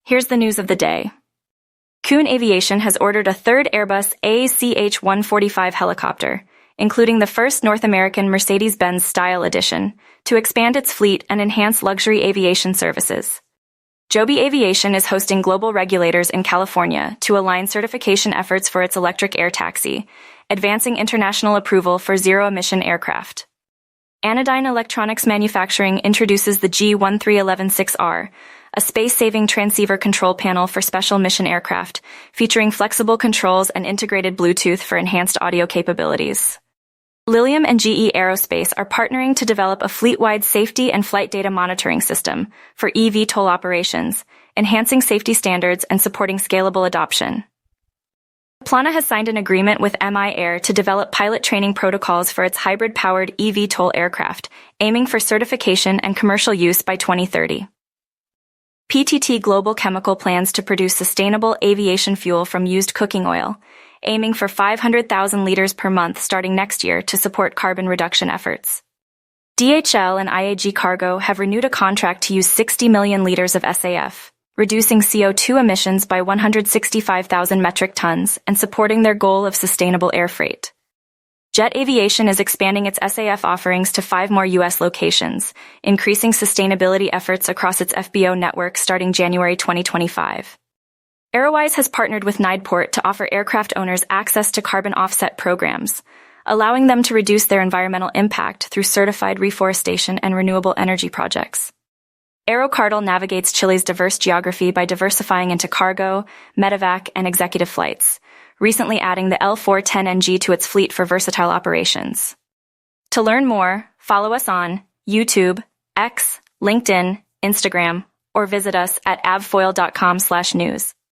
Here's the news of the day. Kuhn Aviation has ordered a third Airbus ACH145 helicopter, including the first North American Mercedes-Benz Style Edition, to expand its fleet and enhance luxury aviation services. Joby Aviation is hosting global regulators in California to align certification efforts for its electric air taxi, advancing international approval for zero-emission aircraft. Anodyne Electronics Manufacturing introduces the G13116R, a space-saving transceiver control panel for special mission aircraft, featuring flexible controls and integrated Bluetooth for enhanced audio capabilities. Lilium and GE Aerospace are partnering to develop a fleet-wide safety and flight data monitoring system for eVTOL operations, enhancing safety standards and supporting scalable adoption. Plana has signed an agreement with MI Air to develop pilot training protocols for its hybrid-powered eVTOL aircraft, aiming for certification and commercial use by 2030. PTT Global Chemical plans to produce sustainable aviation fuel from used cooking oil, aiming for 500,000 liters per month starting next year to support carbon reduction efforts. DHL and IAG Cargo have renewed a contract to use 60 million liters of SAF, reducing CO2 emissions by 165,000 metric tons and supporting their goal of sustainable air freight. Jet Aviation is expanding its SAF offerings to 5 more U.S. locations, increasing sustainability efforts across its FBO network starting January 2025. Aerowise has partnered with Nideport to offer aircraft owners access to carbon offset programs, allowing them to reduce their environmental impact through certified reforestation and renewable energy projects. Aerocardal navigates Chile's diverse geography by diversifying into cargo, medevac, and executive flights, recently adding the L410NG to its fleet for versatile operations. To learn more, follow us on YouTube, X, LinkedIn, Instagram, or visit us at avfoil.com/news.